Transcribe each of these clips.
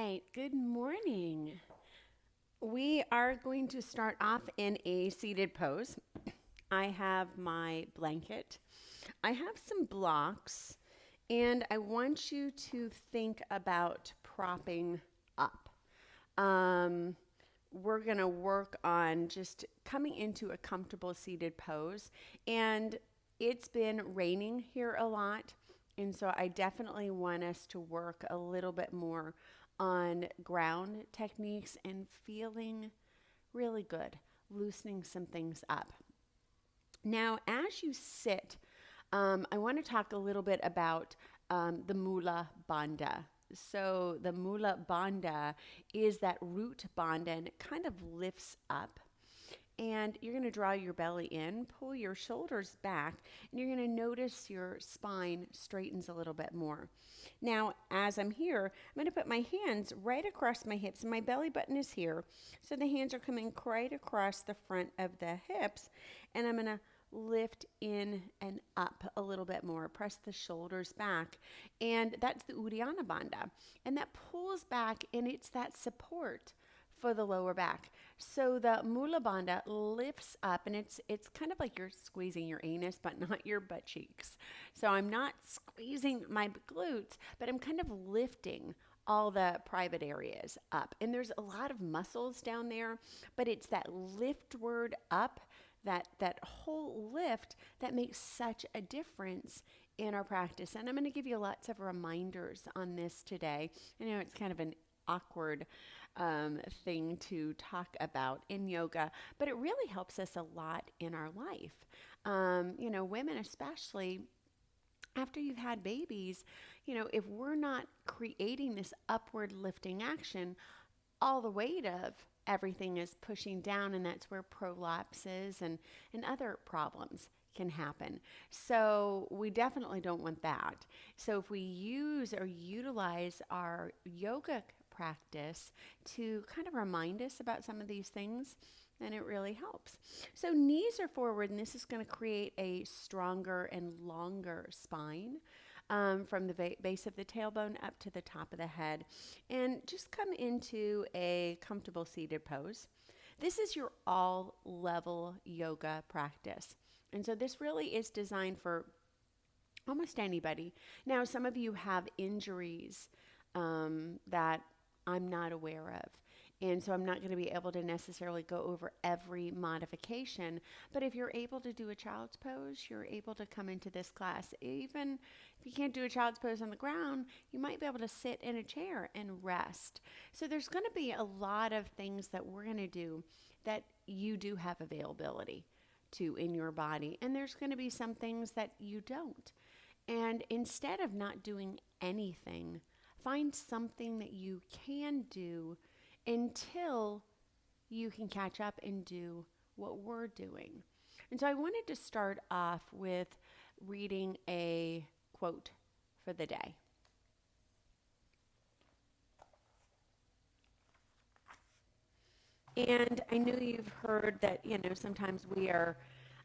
right, good morning. We are going to start off in a seated pose. I have my blanket. I have some blocks, and I want you to think about propping up. Um, we're going to work on just coming into a comfortable seated pose. And it's been raining here a lot. And so I definitely want us to work a little bit more on ground techniques and feeling really good, loosening some things up. Now, as you sit, I want to talk a little bit about the Mula Bandha. So, the Mula Bandha is that root bandha, and it kind of lifts up. And you're going to draw your belly in, pull your shoulders back, and you're going to notice your spine straightens a little bit more. Now, as I'm here, I'm going to put my hands right across my hips, and my belly button is here. So the hands are coming right across the front of the hips, and I'm going to lift in and up a little bit more. Press the shoulders back, and that's the Uddiyana Bandha. And that pulls back, and it's that support for the lower back. So the Mula Bandha lifts up, and it's kind of like you're squeezing your anus, but not your butt cheeks. So I'm not squeezing my glutes, but I'm kind of lifting all the private areas up. And there's a lot of muscles down there, but it's that liftward up, that whole lift that makes such a difference in our practice. And I'm going to give you lots of reminders on this today. I know it's kind of an awkward thing to talk about in yoga, but it really helps us a lot in our life. Women especially, after you've had babies, if we're not creating this upward lifting action, all the weight of everything is pushing down, and that's where prolapses and other problems can happen. So we definitely don't want that. So if we use or utilize our yoga practice to kind of remind us about some of these things, then it really helps. So knees are forward, and this is going to create a stronger and longer spine. From the base of the tailbone up to the top of the head. And just come into a comfortable seated pose. This is your all level yoga practice. And so this really is designed for almost anybody. Now, some of you have injuries that I'm not aware of. And so I'm not going to be able to necessarily go over every modification. But if you're able to do a child's pose, you're able to come into this class. Even if you can't do a child's pose on the ground, you might be able to sit in a chair and rest. So there's going to be a lot of things that we're going to do that you do have availability to in your body. And there's going to be some things that you don't. And instead of not doing anything, find something that you can do until you can catch up and do what we're doing. And so I wanted to start off with reading a quote for the day. And I know you've heard that, sometimes we are,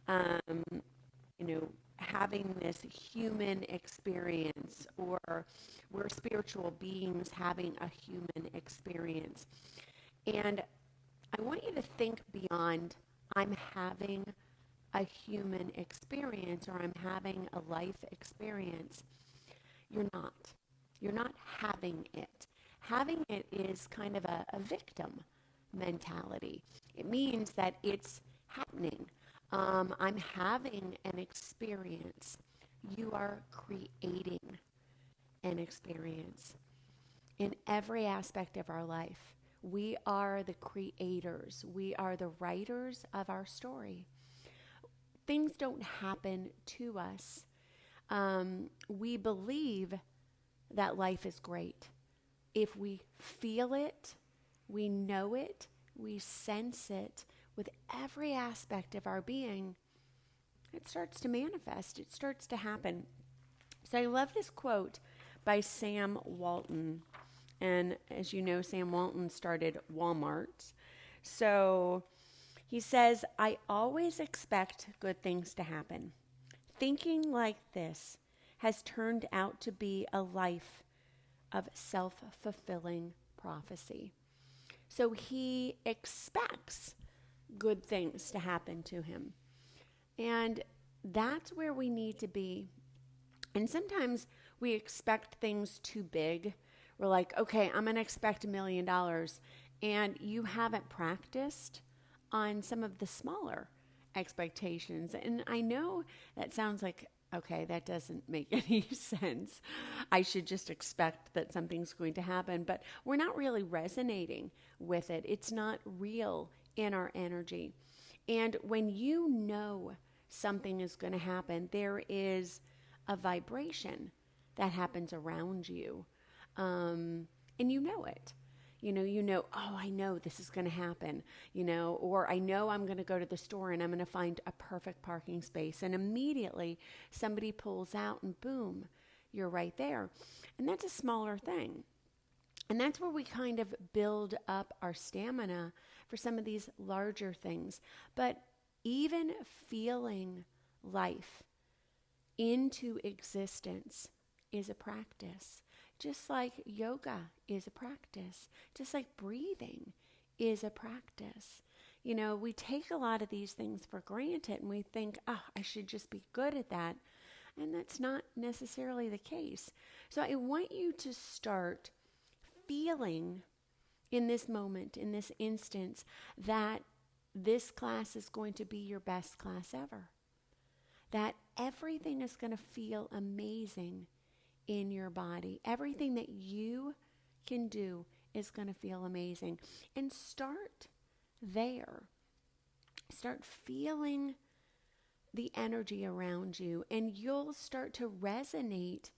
um, having this human experience, or we're spiritual beings having a human experience. And I want you to think beyond, I'm having a human experience, or I'm having a life experience. You're not. You're not having it. Having it is kind of a victim mentality. It means that it's happening. I'm having an experience. You are creating an experience. In every aspect of our life, we are the creators. We are the writers of our story. Things don't happen to us. We believe that life is great. If we feel it, we know it, we sense it with every aspect of our being, it starts to manifest. It starts to happen. So I love this quote by Sam Walton. And as you know, Sam Walton started Walmart. So he says, I always expect good things to happen. Thinking like this has turned out to be a life of self-fulfilling prophecy. So he expects good things to happen to him. And that's where we need to be. And sometimes we expect things too big. We're like, okay, I'm going to expect $1 million. And you haven't practiced on some of the smaller expectations. And I know that sounds like, okay, that doesn't make any sense. I should just expect that something's going to happen. But we're not really resonating with it. It's not real in our energy. And when you know something is going to happen, there is a vibration that happens around you. And you know it. Oh, I know this is going to happen, or I know I'm going to go to the store and I'm going to find a perfect parking space. And immediately somebody pulls out and boom, you're right there. And that's a smaller thing. And that's where we kind of build up our stamina for some of these larger things. But even feeling life into existence is a practice. Just like yoga is a practice. Just like breathing is a practice. We take a lot of these things for granted and we think, oh, I should just be good at that. And that's not necessarily the case. So I want you to start feeling in this moment, in this instance, that this class is going to be your best class ever. That everything is going to feel amazing in your body. Everything that you can do is going to feel amazing. And start there. Start feeling the energy around you, and you'll start to resonate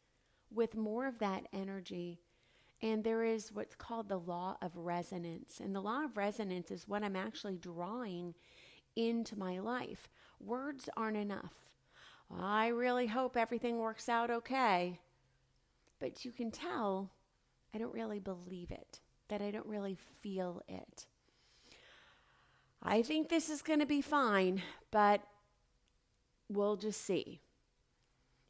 with more of that energy. And there is what's called the law of resonance. And the law of resonance is what I'm actually drawing into my life. Words aren't enough. I really hope everything works out okay. But you can tell I don't really believe it, that I don't really feel it. I think this is going to be fine, but we'll just see.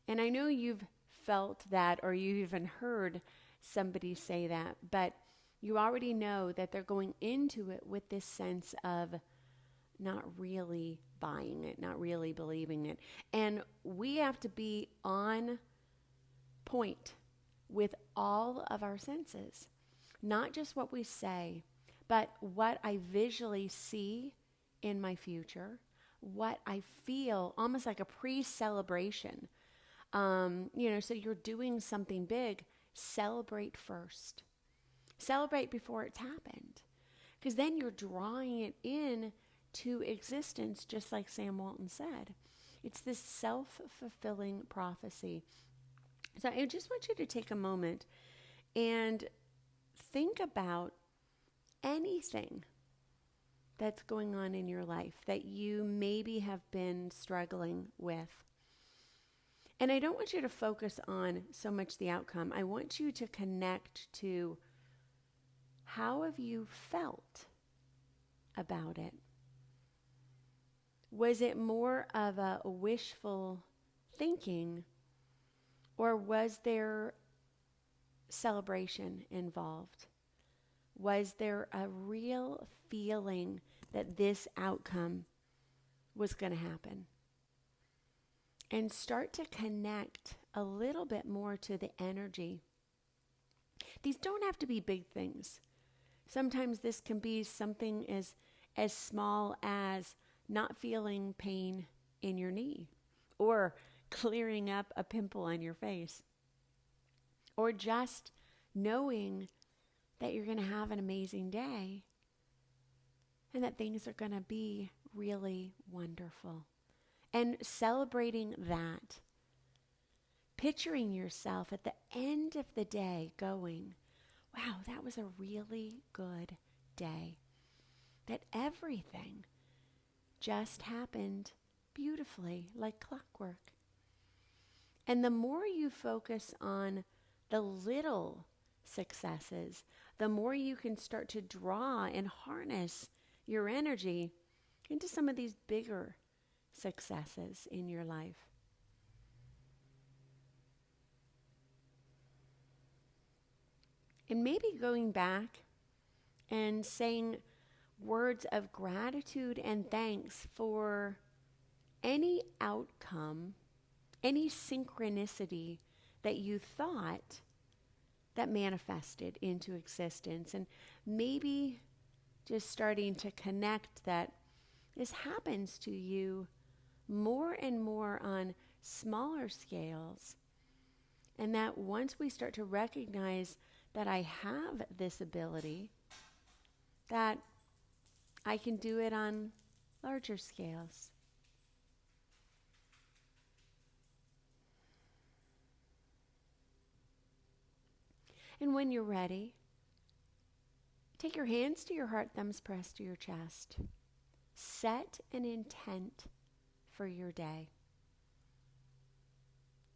And I know you've felt that, or you've even heard somebody say that, but you already know that they're going into it with this sense of not really buying it, not really believing it. And we have to be on point with all of our senses, not just what we say, but what I visually see in my future, what I feel, almost like a pre-celebration. So you're doing something big, celebrate first. Celebrate before it's happened. Because then you're drawing it in to existence, just like Sam Walton said. It's this self-fulfilling prophecy. So I just want you to take a moment and think about anything that's going on in your life that you maybe have been struggling with. And I don't want you to focus on so much the outcome. I want you to connect to how have you felt about it? Was it more of a wishful thinking, or was there celebration involved? Was there a real feeling that this outcome was going to happen? And start to connect a little bit more to the energy. These don't have to be big things. Sometimes this can be something as small as not feeling pain in your knee, or clearing up a pimple on your face, or just knowing that you're going to have an amazing day and that things are going to be really wonderful. And celebrating that, picturing yourself at the end of the day going, wow, that was a really good day. That everything just happened beautifully, like clockwork. And the more you focus on the little successes, the more you can start to draw and harness your energy into some of these bigger successes in your life. And maybe going back and saying words of gratitude and thanks for any outcome, any synchronicity that you thought that manifested into existence. And maybe just starting to connect that this happens to you more and more on smaller scales. And that once we start to recognize that I have this ability, that I can do it on larger scales. And when you're ready, take your hands to your heart, thumbs pressed to your chest. Set an intent for your day.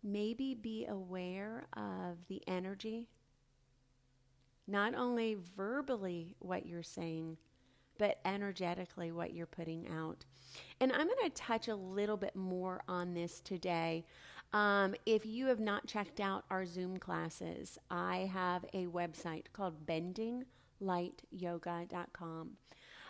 Maybe be aware of the energy, not only verbally what you're saying, but energetically what you're putting out. And I'm going to touch a little bit more on this today. If you have not checked out our Zoom classes, I have a website called bendinglightyoga.com.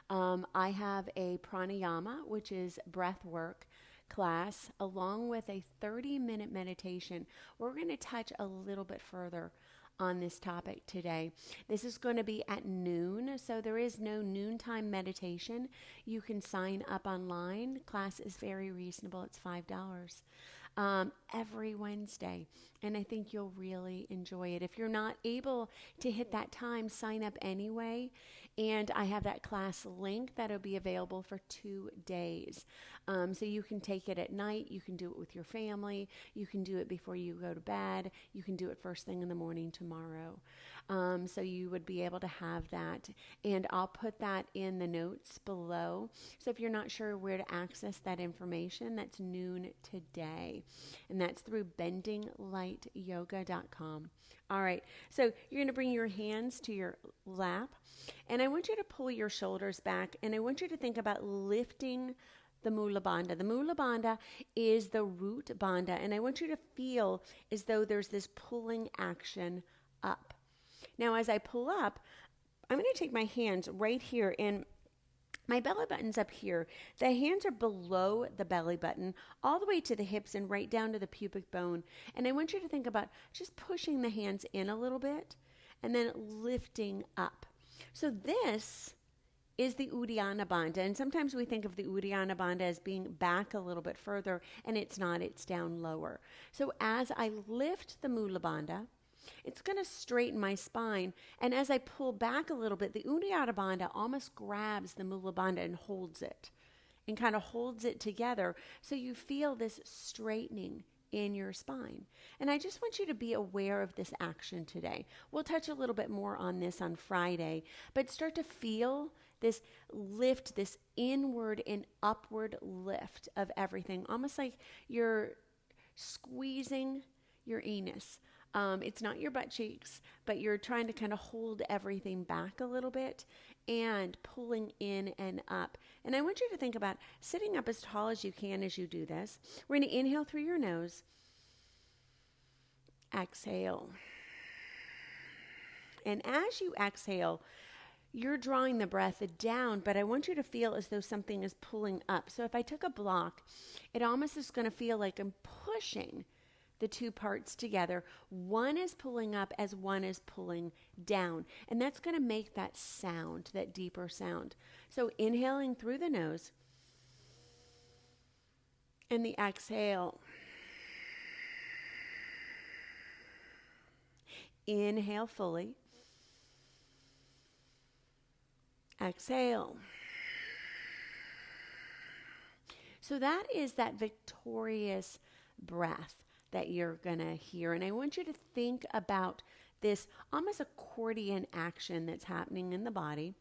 I have a pranayama, which is breath work class, along with a 30-minute meditation. We're going to touch a little bit further on this topic today. This is going to be at noon, so there is no noontime meditation. You can sign up online. Class is very reasonable. It's $5 every Wednesday, and I think you'll really enjoy it. If you're not able to hit that time, sign up anyway, and I have that class link that'll be available for 2 days. So you can take it at night, you can do it with your family, you can do it before you go to bed, you can do it first thing in the morning tomorrow. So you would be able to have that, and I'll put that in the notes below. So if you're not sure where to access that information, that's noon today, and that's through bendinglightyoga.com. All right, so you're going to bring your hands to your lap, and I want you to pull your shoulders back, and I want you to think about lifting the Mula Bandha. The Mula Bandha is the root bandha, and I want you to feel as though there's this pulling action up. Now, as I pull up, I'm going to take my hands right here, and my belly button's up here. The hands are below the belly button, all the way to the hips and right down to the pubic bone. And I want you to think about just pushing the hands in a little bit and then lifting up. So this is the Uddiyana Bandha. And sometimes we think of the Uddiyana Bandha as being back a little bit further, and it's not, it's down lower. So as I lift the Mula Bandha, it's going to straighten my spine. And as I pull back a little bit, the Uddiyana Bandha almost grabs the Mula Bandha and holds it and kind of holds it together. So you feel this straightening in your spine. And I just want you to be aware of this action today. We'll touch a little bit more on this on Friday, but start to feel this lift, this inward and upward lift of everything, almost like you're squeezing your anus. It's not your butt cheeks, but you're trying to kind of hold everything back a little bit and pulling in and up. And I want you to think about sitting up as tall as you can as you do this. We're going to inhale through your nose. Exhale. And as you exhale, you're drawing the breath down, but I want you to feel as though something is pulling up. So if I took a block, it almost is going to feel like I'm pushing the two parts together. One is pulling up as one is pulling down. And that's going to make that sound, that deeper sound. So inhaling through the nose. And the exhale. Inhale fully. Exhale. So that is that victorious breath that you're going to hear. And I want you to think about this almost accordion action that's happening in the body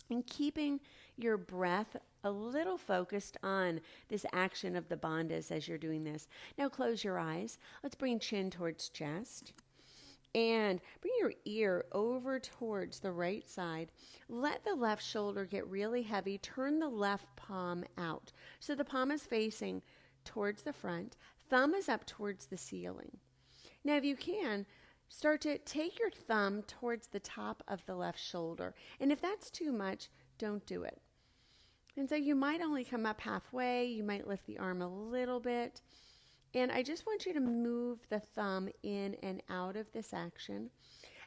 and keeping your breath a little focused on this action of the bandhas as you're doing this. Now close your eyes. Let's bring chin towards chest. And bring your ear over towards the right side. Let the left shoulder get really heavy. Turn the left palm out. So the palm is facing towards the front. Thumb is up towards the ceiling. Now, if you can, Start to take your thumb towards the top of the left shoulder. And if that's too much, don't do it. And so you might only come up halfway. You might lift the arm a little bit. And I just want you to move the thumb in and out of this action.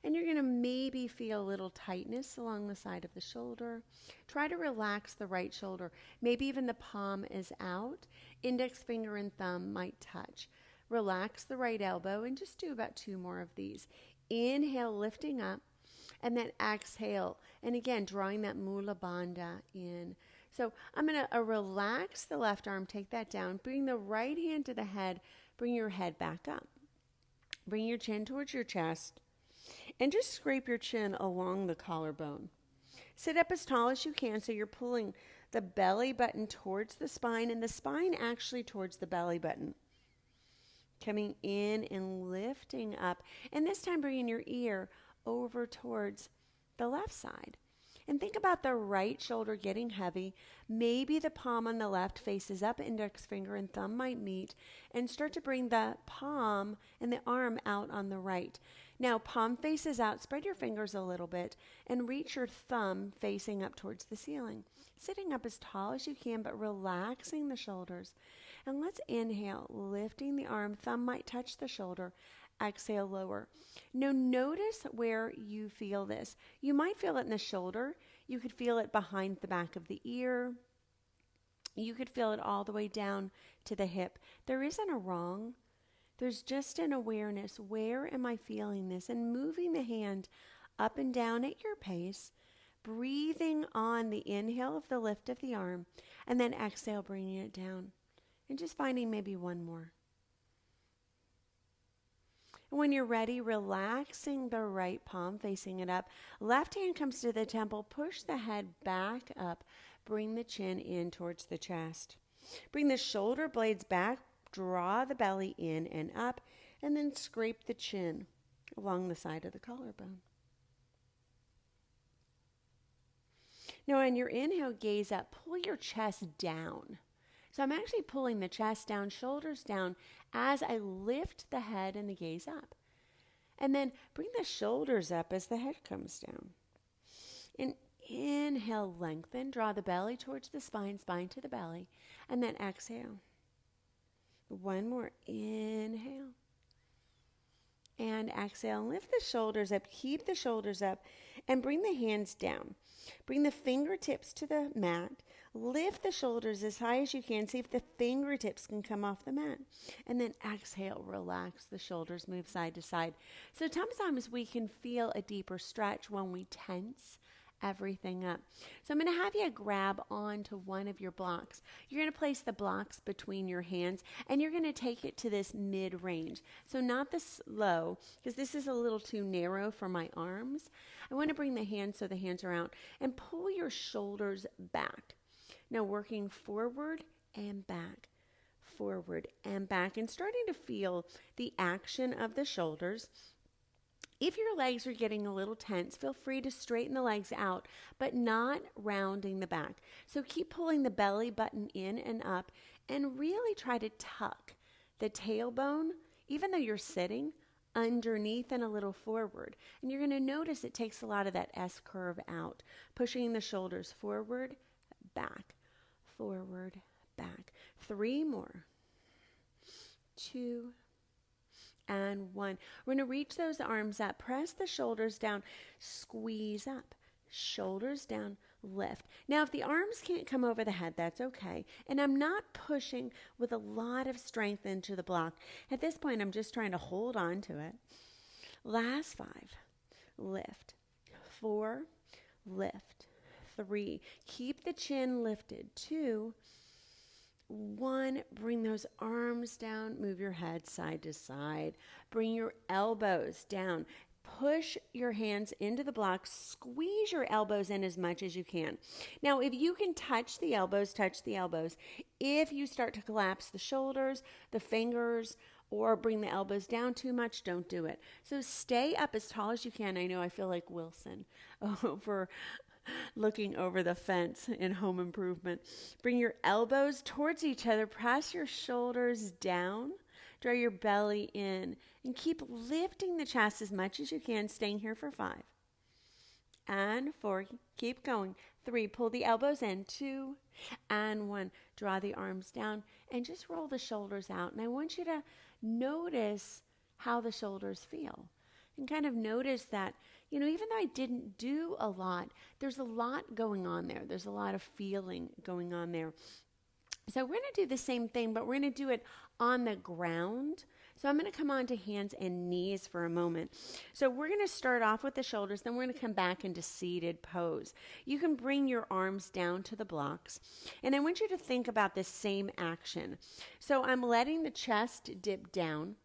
And you're going to maybe feel a little tightness along the side of the shoulder. Try to relax the right shoulder. Maybe even the palm is out. Index finger and thumb might touch. Relax the right elbow and just do about 2 more of these. Inhale, lifting up, and then exhale. And again, drawing that Mula Bandha in. So I'm going to relax the left arm, take that down, bring the right hand to the head, bring your head back up. Bring your chin towards your chest, and just scrape your chin along the collarbone. Sit up as tall as you can so you're pulling the belly button towards the spine and the spine actually towards the belly button. Coming in and lifting up, and this time bringing your ear over towards the left side. And think about the right shoulder getting heavy. Maybe the palm on the left faces up, index finger and thumb might meet, and start to bring the palm and the arm out on the right. Now, palm faces out, spread your fingers a little bit, and reach your thumb facing up towards the ceiling. Sitting up as tall as you can, but relaxing the shoulders. And let's inhale, lifting the arm. Thumb might touch the shoulder. Exhale, lower. Now, notice where you feel this. You might feel it in the shoulder. You could feel it behind the back of the ear. You could feel it all the way down to the hip. There isn't a wrong. There's just an awareness. Where am I feeling this? And moving the hand up and down at your pace. Breathing on the inhale of the lift of the arm. And then exhale, bringing it down. And just finding maybe one more. When you're ready, relaxing the right palm, facing it up. Left hand comes to the temple. Push the head back up. Bring the chin in towards the chest. Bring the shoulder blades back. Draw the belly in and up. And then scrape the chin along the side of the collarbone. Now, on your inhale, gaze up. Pull your chest down. So I'm actually pulling the chest down, shoulders down, as I lift the head and the gaze up. And then bring the shoulders up as the head comes down. And inhale, lengthen, draw the belly towards the spine, spine to the belly, and then exhale. One more, inhale. And exhale, lift the shoulders up, keep the shoulders up, and bring the hands down. Bring the fingertips to the mat. Lift the shoulders as high as you can. See if the fingertips can come off the mat. And then exhale, relax the shoulders, move side to side. So sometimes we can feel a deeper stretch when we tense everything up. So I'm going to have you grab onto one of your blocks. You're going to place the blocks between your hands, and you're going to take it to this mid-range. So not this low, because this is a little too narrow for my arms. I want to bring the hands so the hands are out, and pull your shoulders back. Now working forward and back, and starting to feel the action of the shoulders. If your legs are getting a little tense, feel free to straighten the legs out, but not rounding the back. So keep pulling the belly button in and up, and really try to tuck the tailbone, even though you're sitting, underneath and a little forward. And you're going to notice it takes a lot of that S curve out, pushing the shoulders forward, back, forward, back. 3 more. 2 and 1. We're going to reach those arms up. Press the shoulders down. Squeeze up. Shoulders down. Lift. Now, if the arms can't come over the head, that's okay. And I'm not pushing with a lot of strength into the block. At this point, I'm just trying to hold on to it. Last 5. Lift. 4. Lift. 3. Keep the chin lifted. 2. 1. Bring those arms down. Move your head side to side. Bring your elbows down. Push your hands into the block. Squeeze your elbows in as much as you can. Now, if you can touch the elbows, touch the elbows. If you start to collapse the shoulders, the fingers, or bring the elbows down too much, don't do it. So stay up as tall as you can. I know I feel like Wilson over looking over the fence in Home Improvement. Bring your elbows towards each other. Press your shoulders down. Draw your belly in and keep lifting the chest as much as you can, staying here for 5. And 4, keep going. 3, pull the elbows in. 2, and 1, draw the arms down and just roll the shoulders out. And I want you to notice how the shoulders feel. And kind of notice that, even though I didn't do a lot, there's a lot going on there. There's a lot of feeling going on there. So we're going to do the same thing, but we're going to do it on the ground. So I'm going to come on to hands and knees for a moment. So we're going to start off with the shoulders, then we're going to come back into seated pose. You can bring your arms down to the blocks. And I want you to think about this same action. So I'm letting the chest dip down,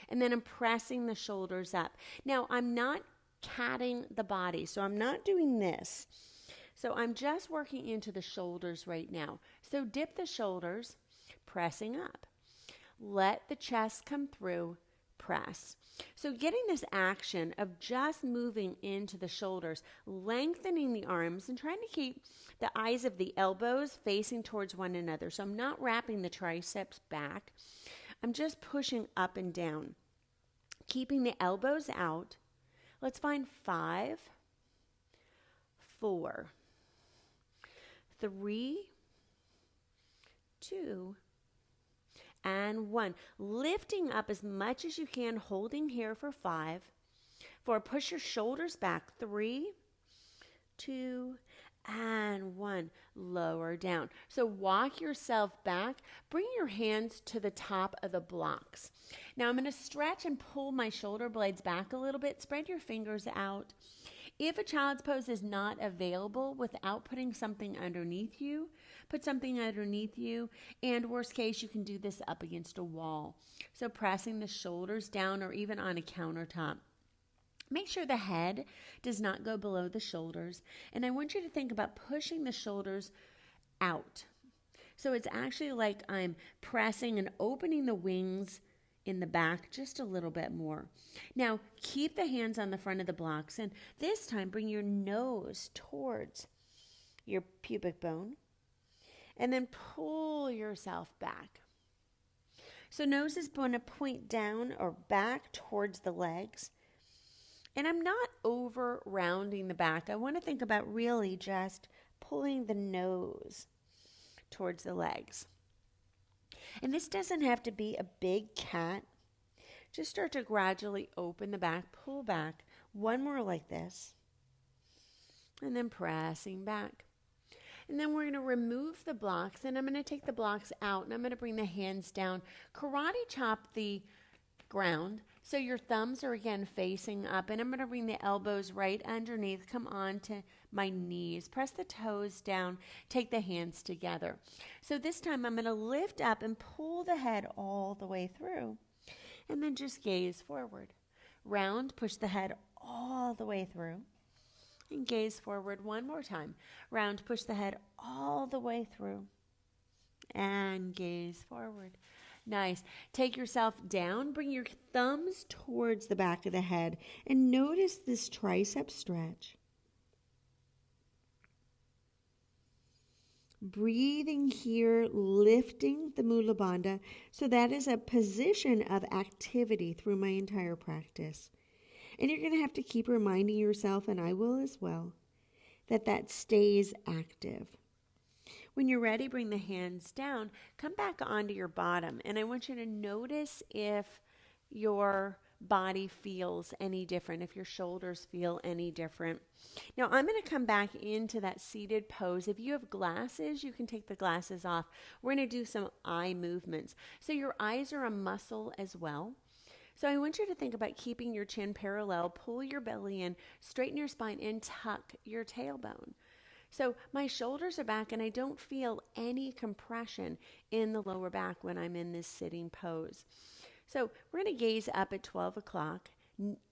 and then I'm pressing the shoulders up. Now, I'm not catting the body, so I'm not doing this. So I'm just working into the shoulders right now. So dip the shoulders, pressing up. Let the chest come through, press. So getting this action of just moving into the shoulders, lengthening the arms, and trying to keep the eyes of the elbows facing towards one another. So I'm not wrapping the triceps back. I'm just pushing up and down, keeping the elbows out. Let's find 5, 4, 3, 2, and 1. Lifting up as much as you can, holding here for 5. 4, push your shoulders back. 3, 2, and 1. Lower down. So walk yourself back. Bring your hands to the top of the blocks. Now I'm going to stretch and pull my shoulder blades back a little bit. Spread your fingers out. If a child's pose is not available without putting something underneath you, put something underneath you, and worst case, you can do this up against a wall. So pressing the shoulders down or even on a countertop. Make sure the head does not go below the shoulders, and I want you to think about pushing the shoulders out. So it's actually like I'm pressing and opening the wings in the back just a little bit more. Now, keep the hands on the front of the blocks, and this time bring your nose towards your pubic bone, and then pull yourself back. So nose is going to point down or back towards the legs, and I'm not over rounding the back. I want to think about really just pulling the nose towards the legs. And this doesn't have to be a big cat. Just start to gradually open the back, pull back. One more like this. And then pressing back. And then we're going to remove the blocks, and I'm going to take the blocks out, and I'm going to bring the hands down. Karate chop the ground. So your thumbs are again facing up, and I'm going to bring the elbows right underneath. Come on to my knees. Press the toes down. Take the hands together. So this time I'm going to lift up and pull the head all the way through. And then just gaze forward. Round, push the head all the way through. And gaze forward one more time. Round, push the head all the way through. And gaze forward. Nice. Take yourself down. Bring your thumbs towards the back of the head. And notice this tricep stretch. Breathing here, lifting the Mula Bandha. So that is a position of activity through my entire practice. And you're going to have to keep reminding yourself, and I will as well, that stays active. When you're ready, bring the hands down. Come back onto your bottom. And I want you to notice if your body feels any different, if your shoulders feel any different. Now, I'm going to come back into that seated pose. If you have glasses, you can take the glasses off. We're going to do some eye movements. So your eyes are a muscle as well. So I want you to think about keeping your chin parallel, pull your belly in, straighten your spine, and tuck your tailbone. So my shoulders are back, and I don't feel any compression in the lower back when I'm in this sitting pose. So we're going to gaze up at 12 o'clock.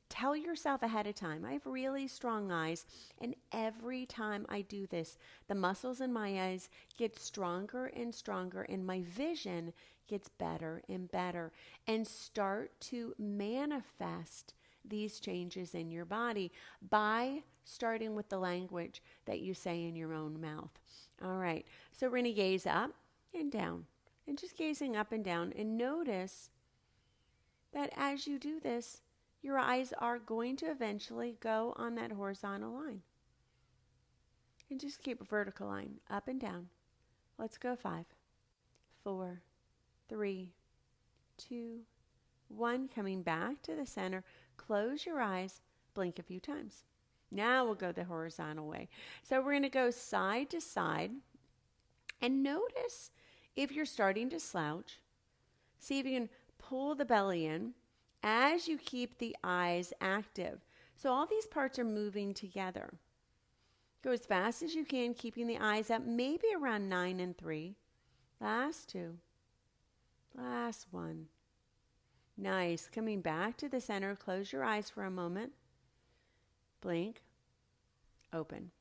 Tell yourself ahead of time, I have really strong eyes, and every time I do this, the muscles in my eyes get stronger and stronger, and my vision gets better and better. And start to manifest these changes in your body by starting with the language that you say in your own mouth. All right, so we're going to gaze up and down, and just gazing up and down, and notice that as you do this, your eyes are going to eventually go on that horizontal line. And just keep a vertical line up and down. Let's go 5, 4, 3, 2, 1. Coming back to the center. Close your eyes. Blink a few times. Now we'll go the horizontal way. So we're going to go side to side. And notice if you're starting to slouch. See if you can pull the belly in as you keep the eyes active. So all these parts are moving together. Go as fast as you can, keeping the eyes up, maybe around 9 and 3. Last 2. Last 1. Nice. Coming back to the center. Close your eyes for a moment. Blink. Open.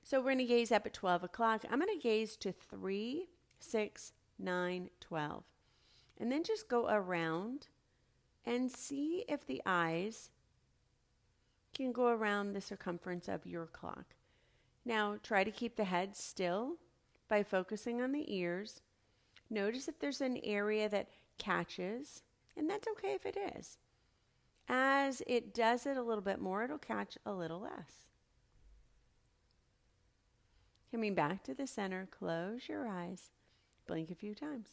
So we're going to gaze up at 12 o'clock. I'm going to gaze to 3, 6, 9, 12. And then just go around and see if the eyes can go around the circumference of your clock. Now, try to keep the head still by focusing on the ears. Notice if there's an area that catches, and that's okay if it is. As it does it a little bit more, it'll catch a little less. Coming back to the center, close your eyes, blink a few times.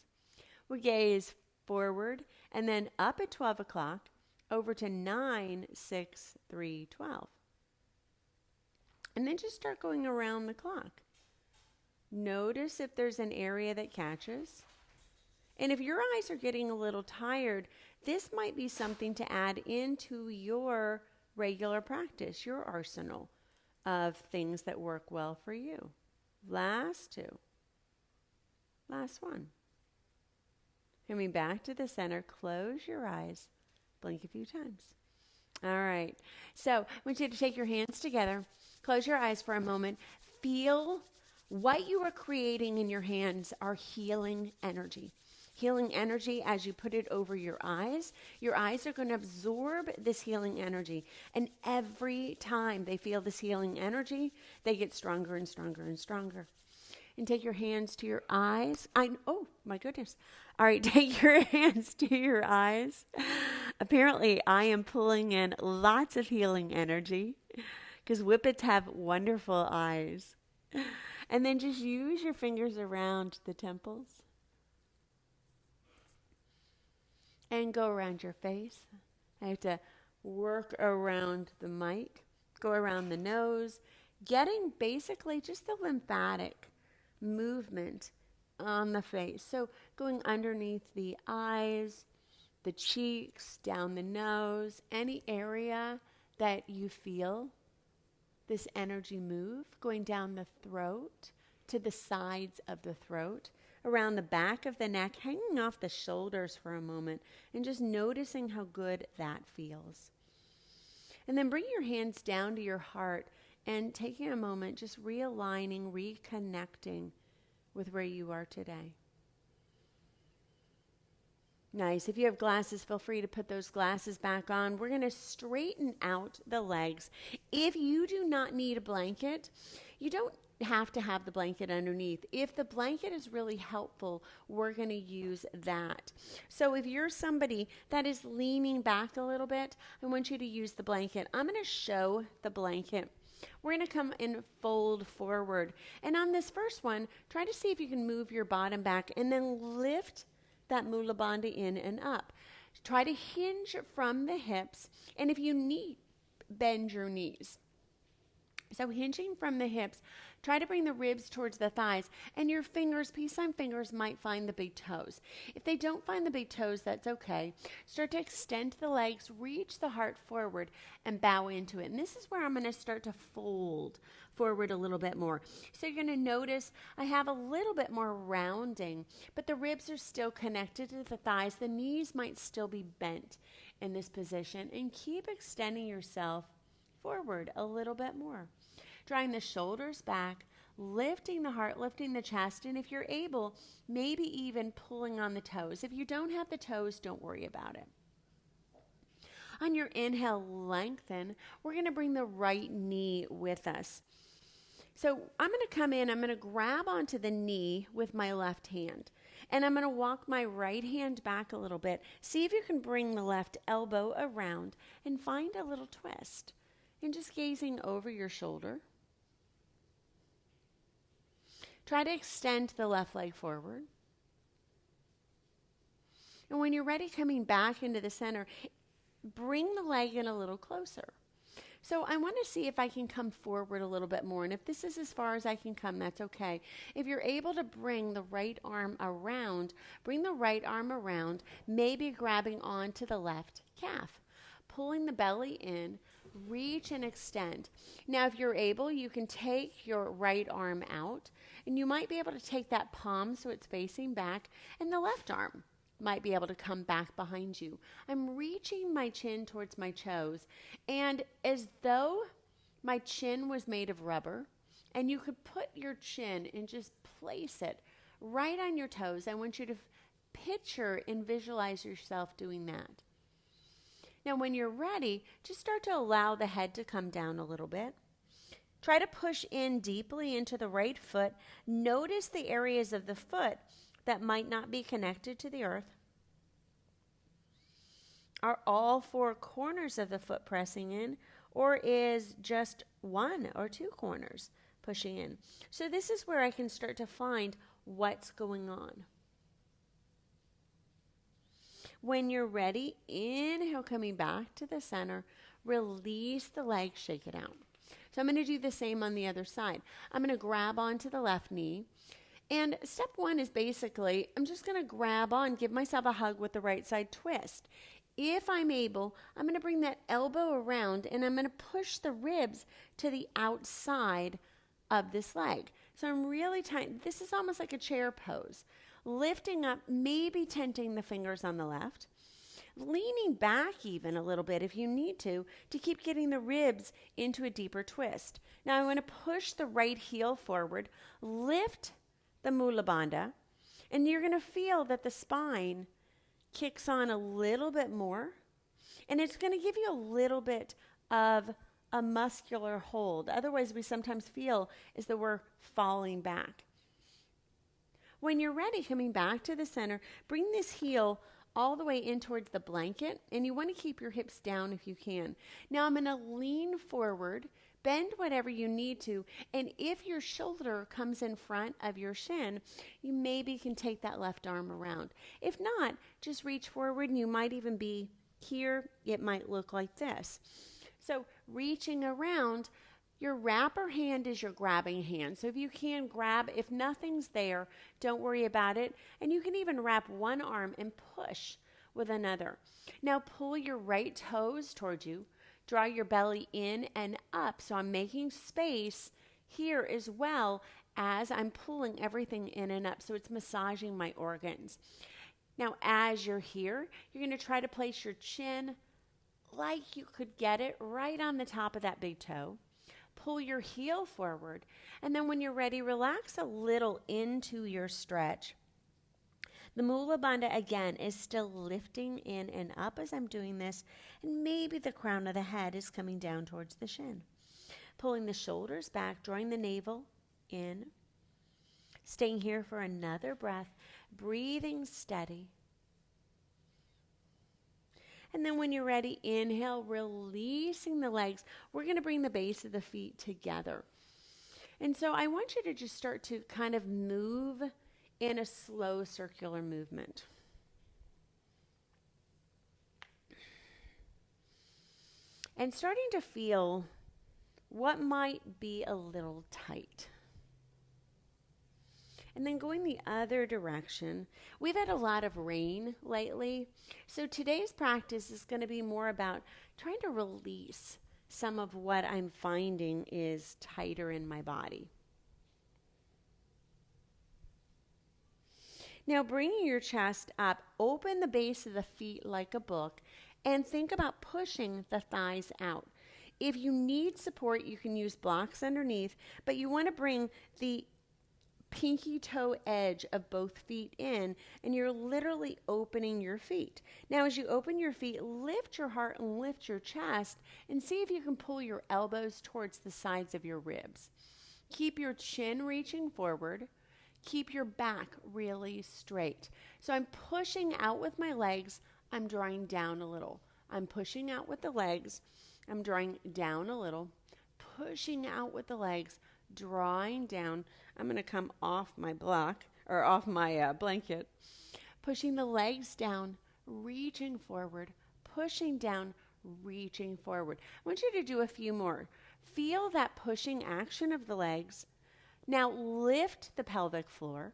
We gaze forward and then up at 12 o'clock, over to 9, 6, 3, 12. And then just start going around the clock. Notice if there's an area that catches. And if your eyes are getting a little tired, this might be something to add into your regular practice, your arsenal of things that work well for you. Last 2. Last 1. Coming back to the center, close your eyes, blink a few times. All right. So I want you to take your hands together, close your eyes for a moment, feel what you are creating in your hands are healing energy. Healing energy as you put it over your eyes. Your eyes are going to absorb this healing energy. And every time they feel this healing energy, they get stronger and stronger and stronger. And take your hands to your eyes. Oh, my goodness. All right, take your hands to your eyes. Apparently, I am pulling in lots of healing energy because Whippets have wonderful eyes. And then just use your fingers around the temples. And go around your face. I have to work around the mic, go around the nose, getting basically just the lymphatic movement on the face. So going underneath the eyes, the cheeks, down the nose, any area that you feel this energy move, going down the throat to the sides of the throat, around the back of the neck, hanging off the shoulders for a moment, and just noticing how good that feels. And then bring your hands down to your heart and taking a moment, just realigning, reconnecting with where you are today. Nice. If you have glasses, feel free to put those glasses back on. We're going to straighten out the legs. If you do not need a blanket, you don't have to have the blanket underneath. If the blanket is really helpful, we're going to use that. So if you're somebody that is leaning back a little bit, I want you to use the blanket. I'm going to show the blanket. We're going to come and fold forward. And on this first one, try to see if you can move your bottom back and then lift that Mula Bandha in and up. Try to hinge from the hips. And if you need, bend your knees. So hinging from the hips, try to bring the ribs towards the thighs, and your fingers, peace sign fingers, might find the big toes. If they don't find the big toes, that's okay. Start to extend the legs, reach the heart forward, and bow into it. And this is where I'm going to start to fold forward a little bit more. So you're going to notice I have a little bit more rounding, but the ribs are still connected to the thighs. The knees might still be bent in this position, and keep extending yourself forward a little bit more. Drawing the shoulders back, lifting the heart, lifting the chest, and if you're able, maybe even pulling on the toes. If you don't have the toes, don't worry about it. On your inhale, lengthen. We're going to bring the right knee with us. So I'm going to come in, I'm going to grab onto the knee with my left hand. And I'm going to walk my right hand back a little bit. See if you can bring the left elbow around and find a little twist. And just gazing over your shoulder. Try to extend the left leg forward. And when you're ready, coming back into the center, bring the leg in a little closer. So I want to see if I can come forward a little bit more. And if this is as far as I can come, that's okay. If you're able to bring the right arm around, bring the right arm around, maybe grabbing onto the left calf. Pulling the belly in, reach and extend. Now, if you're able, you can take your right arm out, and you might be able to take that palm so it's facing back, and the left arm might be able to come back behind you. I'm reaching my chin towards my toes, and as though my chin was made of rubber, and you could put your chin and just place it right on your toes. I want you to picture and visualize yourself doing that. Now, when you're ready, just start to allow the head to come down a little bit. Try to push in deeply into the right foot. Notice the areas of the foot that might not be connected to the earth. Are all four corners of the foot pressing in, or is just one or two corners pushing in? So this is where I can start to find what's going on. When you're ready, inhale, coming back to the center, release the leg, shake it out. So I'm going to do the same on the other side. I'm going to grab onto the left knee. And step one is basically, I'm just going to grab on, give myself a hug with the right side twist. If I'm able, I'm going to bring that elbow around and I'm going to push the ribs to the outside of this leg. So I'm really tight. This is almost like a chair pose. Lifting up, maybe tenting the fingers on the left. Leaning back even a little bit if you need to keep getting the ribs into a deeper twist. Now I want to push the right heel forward, lift the Mula Bandha, and you're going to feel that the spine kicks on a little bit more, and it's going to give you a little bit of a muscular hold. Otherwise, we sometimes feel as though we're falling back. When you're ready, coming back to the center, bring this heel all the way in towards the blanket, and you want to keep your hips down if you can. Now I'm going to lean forward, bend whatever you need to, and if your shoulder comes in front of your shin, you maybe can take that left arm around. If not, just reach forward, and you might even be here. It might look like this. So reaching around, your wrapper hand is your grabbing hand. So if you can grab, if nothing's there, don't worry about it. And you can even wrap one arm and push with another. Now pull your right toes towards you. Draw your belly in and up. So I'm making space here as well as I'm pulling everything in and up. So it's massaging my organs. Now as you're here, you're going to try to place your chin like you could get it right on the top of that big toe. Pull your heel forward, and then when you're ready, relax a little into your stretch. The Mula Bandha, again, is still lifting in and up as I'm doing this, and maybe the crown of the head is coming down towards the shin. Pulling the shoulders back, drawing the navel in. Staying here for another breath, breathing steady. And then when you're ready, inhale, releasing the legs. We're going to bring the base of the feet together. And so I want you to just start to kind of move in a slow circular movement. And starting to feel what might be a little tight. And then going the other direction. We've had a lot of rain lately, so today's practice is going to be more about trying to release some of what I'm finding is tighter in my body. Now bringing your chest up, open the base of the feet like a book, and think about pushing the thighs out. If you need support, you can use blocks underneath, but you want to bring the pinky toe edge of both feet in, and you're literally opening your feet. Now, as you open your feet, lift your heart and lift your chest, and see if you can pull your elbows towards the sides of your ribs. Keep your chin reaching forward. Keep your back really straight. So I'm pushing out with my legs. I'm drawing down a little. I'm pushing out with the legs. I'm drawing down a little. Pushing out with the legs, drawing down. I'm going to come off my block or off my blanket. Pushing the legs down, reaching forward, pushing down, reaching forward. I want you to do a few more. Feel that pushing action of the legs. Now lift the pelvic floor.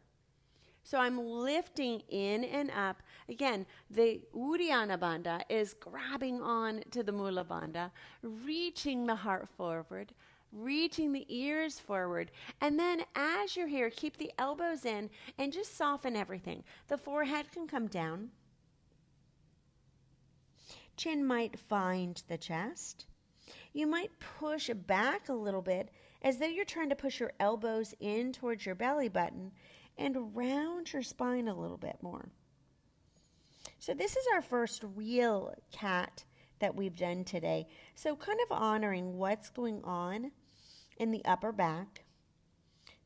So I'm lifting in and up. Again, the Uddiyana Bandha is grabbing on to the Mula Bandha, reaching the heart forward, reaching the ears forward. And then as you're here, keep the elbows in and just soften everything. The forehead can come down. Chin might find the chest. You might push back a little bit as though you're trying to push your elbows in towards your belly button and round your spine a little bit more. So this is our first real cat that we've done today. So kind of honoring what's going on in the upper back.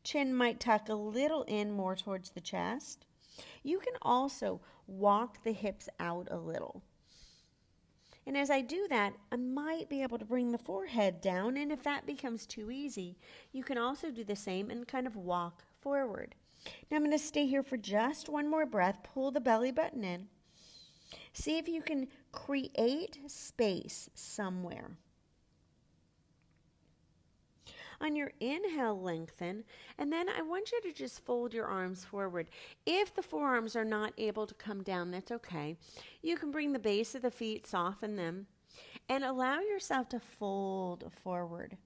Chin might tuck a little in more towards the chest. You can also walk the hips out a little. And as I do that, I might be able to bring the forehead down. And if that becomes too easy, you can also do the same and kind of walk forward. Now I'm going to stay here for just one more breath. Pull the belly button in. See if you can create space somewhere. On your inhale, lengthen, and then I want you to just fold your arms forward. If the forearms are not able to come down, that's okay. You can bring the base of the feet, soften them, and allow yourself to fold forward.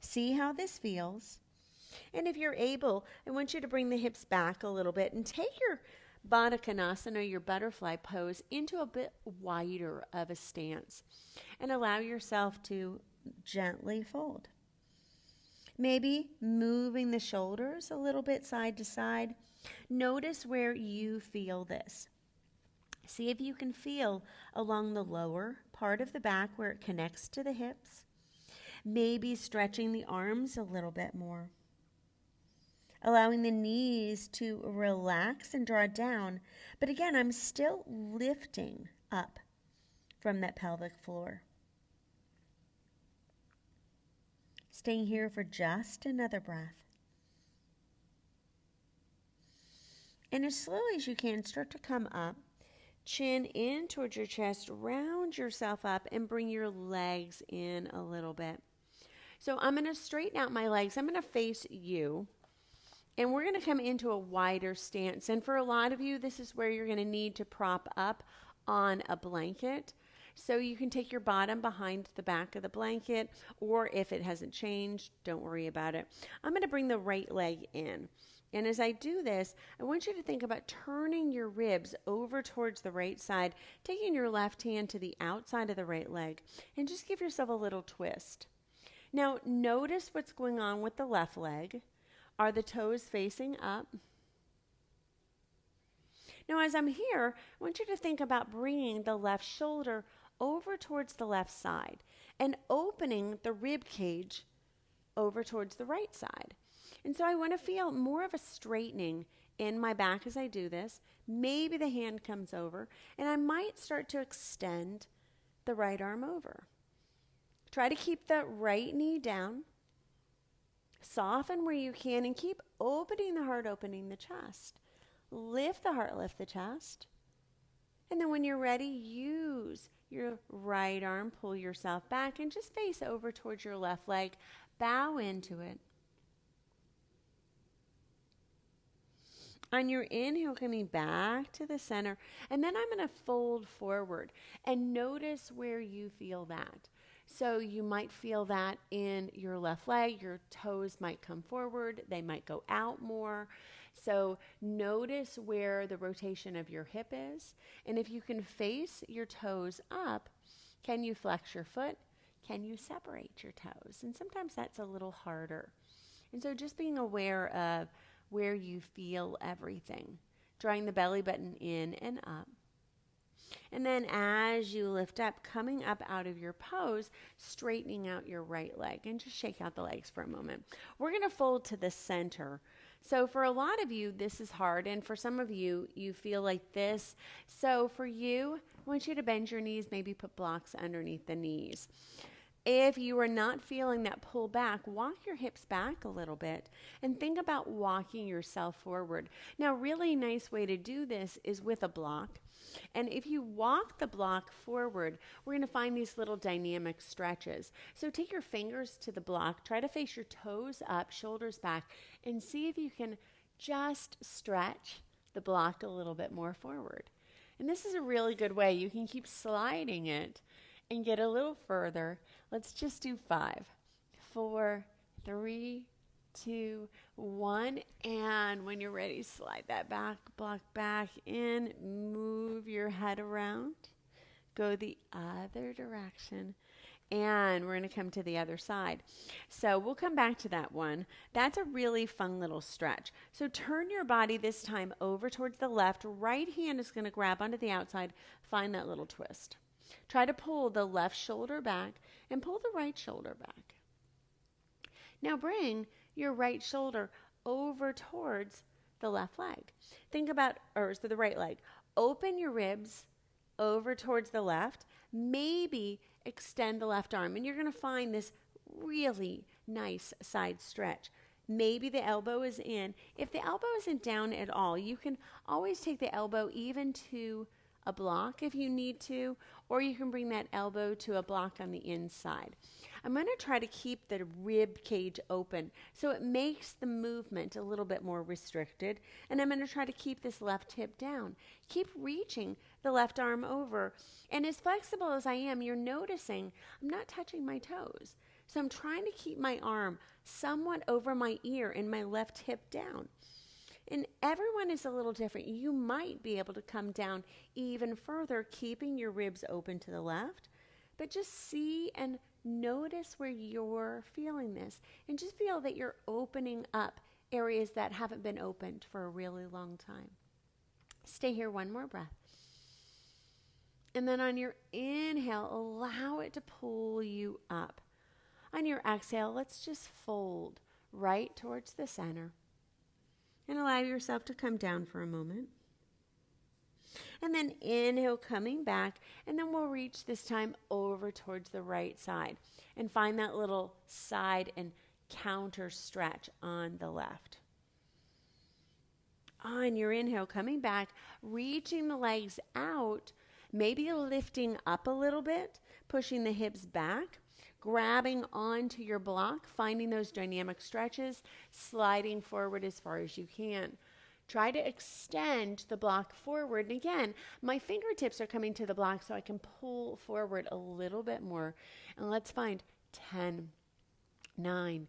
See how this feels. And if you're able, I want you to bring the hips back a little bit and take your Baddha Konasana, your butterfly pose, into a bit wider of a stance and allow yourself to gently fold. Maybe moving the shoulders a little bit side to side. Notice where you feel this. See if you can feel along the lower part of the back where it connects to the hips. Maybe stretching the arms a little bit more. Allowing the knees to relax and draw down. But again, I'm still lifting up from that pelvic floor. Staying here for just another breath. And as slowly as you can, start to come up. Chin in towards your chest. Round yourself up and bring your legs in a little bit. So I'm going to straighten out my legs. I'm going to face you. And we're going to come into a wider stance. And for a lot of you, this is where you're going to need to prop up on a blanket. So you can take your bottom behind the back of the blanket, or if it hasn't changed, don't worry about it. I'm going to bring the right leg in. And as I do this, I want you to think about turning your ribs over towards the right side, taking your left hand to the outside of the right leg, and just give yourself a little twist. Now, notice what's going on with the left leg. Are the toes facing up? Now, as I'm here, I want you to think about bringing the left shoulder over towards the left side and opening the rib cage over towards the right side. And so I want to feel more of a straightening in my back as I do this. Maybe the hand comes over, and I might start to extend the right arm over. Try to keep the right knee down. Soften where you can and keep opening the heart, opening the chest. Lift the heart, lift the chest. And then when you're ready, use your right arm, pull yourself back and just face over towards your left leg. Bow into it. On your inhale, coming back to the center. And then I'm going to fold forward and notice where you feel that. So you might feel that in your left leg. Your toes might come forward. They might go out more. So notice where the rotation of your hip is. And if you can face your toes up, can you flex your foot? Can you separate your toes? And sometimes that's a little harder. And so just being aware of where you feel everything. Drawing the belly button in and up. And then as you lift up, coming up out of your pose, straightening out your right leg and just shake out the legs for a moment. We're going to fold to the center. So for a lot of you, this is hard. And for some of you, you feel like this. So for you, I want you to bend your knees, maybe put blocks underneath the knees. If you are not feeling that pull back, walk your hips back a little bit and think about walking yourself forward. Now, really nice way to do this is with a block. And if you walk the block forward, we're going to find these little dynamic stretches. So take your fingers to the block, try to face your toes up, shoulders back, and see if you can just stretch the block a little bit more forward. And this is a really good way. You can keep sliding it and get a little further. Let's just do 5, 4, 3, 2, 1. And when you're ready, slide that back block back in. Move your head around. Go the other direction. And we're going to come to the other side. So we'll come back to that one. That's a really fun little stretch. So turn your body this time over towards the left. Right hand is going to grab onto the outside. Find that little twist. Try to pull the left shoulder back and pull the right shoulder back. Now bring your right shoulder over towards the left leg. Think about, the right leg. Open your ribs over towards the left. Maybe extend the left arm. And you're going to find this really nice side stretch. Maybe the elbow is in. If the elbow isn't down at all, you can always take the elbow even to a block if you need to, or you can bring that elbow to a block on the inside. I'm going to try to keep the rib cage open so it makes the movement a little bit more restricted, and I'm going to try to keep this left hip down. Keep reaching the left arm over, and as flexible as I am, you're noticing I'm not touching my toes. So I'm trying to keep my arm somewhat over my ear and my left hip down. And everyone is a little different. You might be able to come down even further, keeping your ribs open to the left. But just see and notice where you're feeling this. And just feel that you're opening up areas that haven't been opened for a really long time. Stay here one more breath. And then on your inhale, allow it to pull you up. On your exhale, let's just fold right towards the center. And allow yourself to come down for a moment. And then inhale, coming back. And then we'll reach this time over towards the right side. And find that little side and counter stretch on the left. On your inhale, coming back, reaching the legs out. Maybe lifting up a little bit, pushing the hips back. Grabbing onto your block, finding those dynamic stretches, sliding forward as far as you can. Try to extend the block forward. And again, my fingertips are coming to the block so I can pull forward a little bit more. And let's find 10, 9,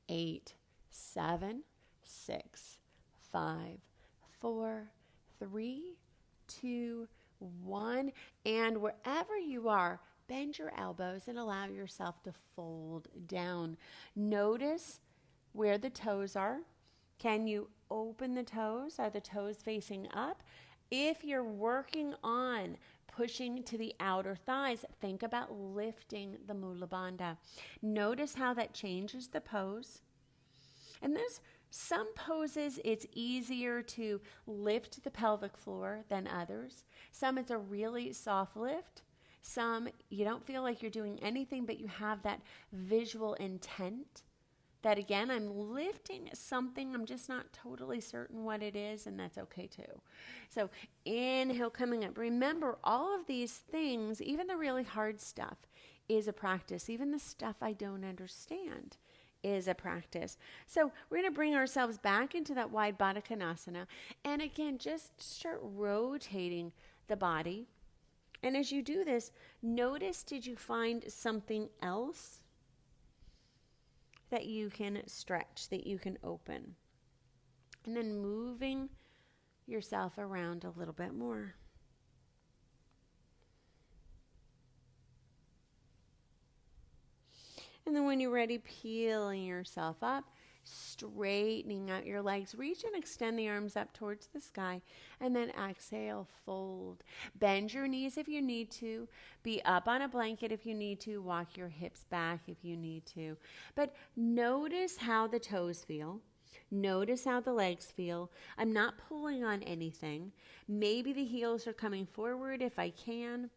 8, 7, 6, 5, 4, 3, 2, 1. And wherever you are, bend your elbows and allow yourself to fold down. Notice where the toes are. Can you open the toes? Are the toes facing up? If you're working on pushing to the outer thighs, think about lifting the Mula Bandha. Notice how that changes the pose. And there's some poses, it's easier to lift the pelvic floor than others. Some, it's a really soft lift. Some, you don't feel like you're doing anything, but you have that visual intent that, again, I'm lifting something. I'm just not totally certain what it is, and that's okay too. So inhale, coming up. Remember, all of these things, even the really hard stuff, is a practice. Even the stuff I don't understand is a practice. So we're going to bring ourselves back into that wide Baddha Konasana. And again, just start rotating the body. And as you do this, notice, did you find something else that you can stretch, that you can open? And then moving yourself around a little bit more. And then when you're ready, peeling yourself up straightening out your legs. Reach and extend the arms up towards the sky, and then exhale, fold. Bend your knees if you need to. Be up on a blanket if you need to. Walk your hips back if you need to. But notice how the toes feel. Notice how the legs feel. I'm not pulling on anything. Maybe the heels are coming forward if I can.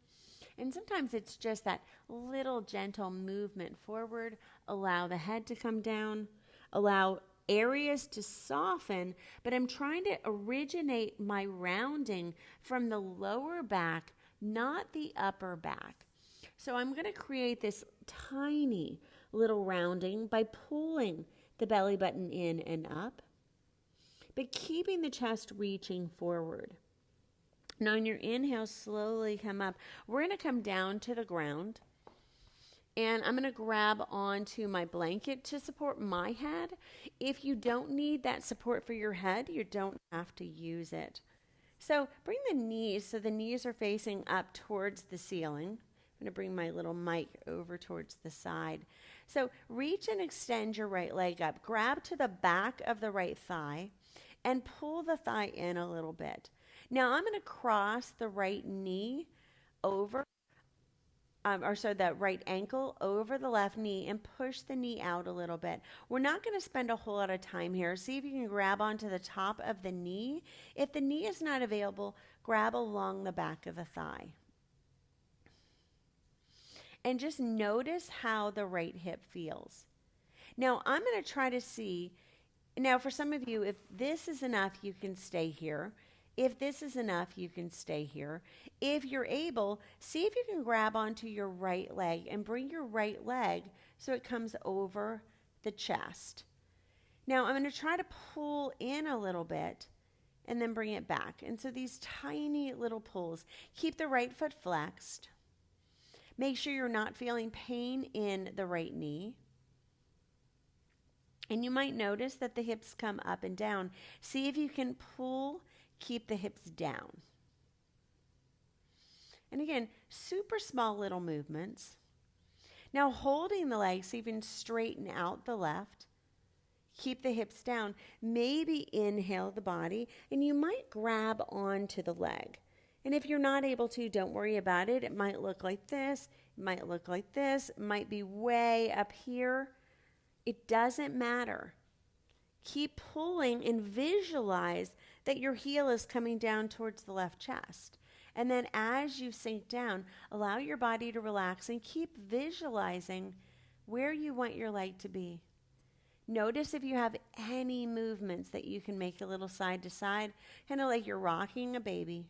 And sometimes it's just that little gentle movement forward. Allow the head to come down. Allow areas to soften, but I'm trying to originate my rounding from the lower back, not the upper back. So I'm going to create this tiny little rounding by pulling the belly button in and up, but keeping the chest reaching forward. Now on your inhale, slowly come up. We're going to come down to the ground. And I'm going to grab onto my blanket to support my head. If you don't need that support for your head, you don't have to use it. So bring the knees so the knees are facing up towards the ceiling. I'm going to bring my little mic over towards the side. So reach and extend your right leg up. Grab to the back of the right thigh and pull the thigh in a little bit. Now I'm going to cross the right knee over. That right ankle over the left knee and push the knee out a little bit. We're not going to spend a whole lot of time here. See if you can grab onto the top of the knee. If the knee is not available, grab along the back of the thigh. And just notice how the right hip feels. Now, I'm going to try to see. Now, for some of you, if this is enough, you can stay here. If this is enough, you can stay here. If you're able, see if you can grab onto your right leg and bring your right leg so it comes over the chest. Now, I'm going to try to pull in a little bit and then bring it back. And so these tiny little pulls. Keep the right foot flexed. Make sure you're not feeling pain in the right knee. And you might notice that the hips come up and down. See if you can pull. Keep the hips down. And again, super small little movements. Now holding the legs, even straighten out the left. Keep the hips down. Maybe inhale the body, and you might grab onto the leg. And if you're not able to, don't worry about it. It might look like this. It might look like this. It might be way up here. It doesn't matter. Keep pulling and visualize that your heel is coming down towards the left chest. And then as you sink down, allow your body to relax and keep visualizing where you want your leg to be. Notice if you have any movements that you can make a little side to side, kind of like you're rocking a baby.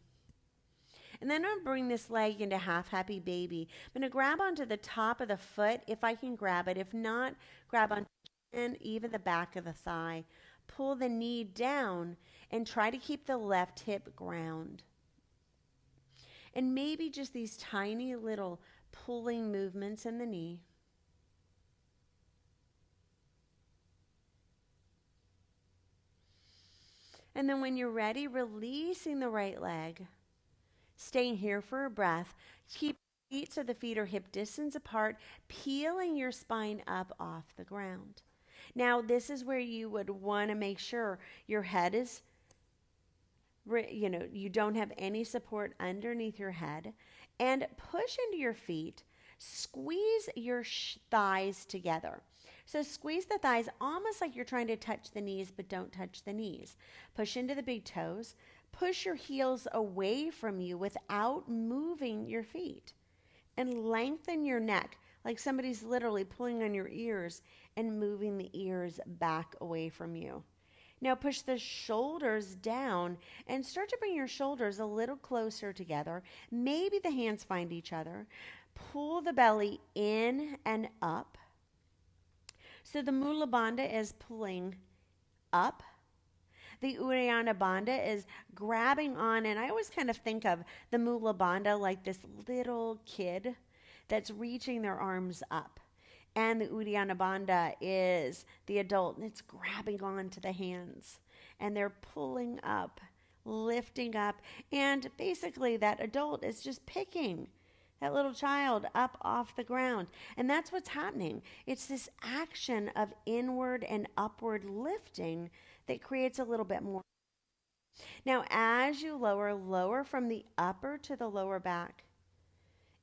And then I'm going to bring this leg into half happy baby. I'm going to grab onto the top of the foot if I can grab it. If not, grab onto and even the back of the thigh. Pull the knee down and try to keep the left hip ground. And maybe just these tiny little pulling movements in the knee. And then when you're ready, releasing the right leg. Staying here for a breath. Keep feet so the feet are hip distance apart, peeling your spine up off the ground. Now, this is where you would want to make sure your head is, you don't have any support underneath your head. And push into your feet. Squeeze your thighs together. So squeeze the thighs almost like you're trying to touch the knees, but don't touch the knees. Push into the big toes. Push your heels away from you without moving your feet. And lengthen your neck like somebody's literally pulling on your ears and moving the ears back away from you. Now push the shoulders down and start to bring your shoulders a little closer together. Maybe the hands find each other. Pull the belly in and up. So the Mula Bandha is pulling up. The Uddiyana Bandha is grabbing on, and I always kind of think of the Mula Bandha like this little kid that's reaching their arms up. And the Uddiyana Bandha is the adult, and it's grabbing on to the hands. And they're pulling up, lifting up, and basically that adult is just picking that little child up off the ground. And that's what's happening. It's this action of inward and upward lifting that creates a little bit more. Now, as you lower from the upper to the lower back.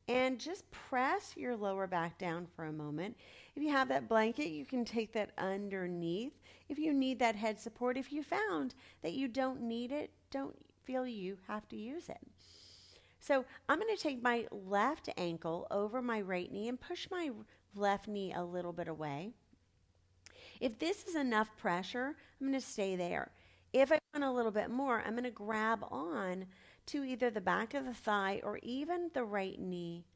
And just press your lower back down for a moment. If you have that blanket, you can take that underneath. If you need that head support, if you found that you don't need it, don't feel you have to use it. So I'm going to take my left ankle over my right knee and push my left knee a little bit away. If this is enough pressure, I'm going to stay there. If I want a little bit more, I'm going to grab on to either the back of the thigh or even the right knee.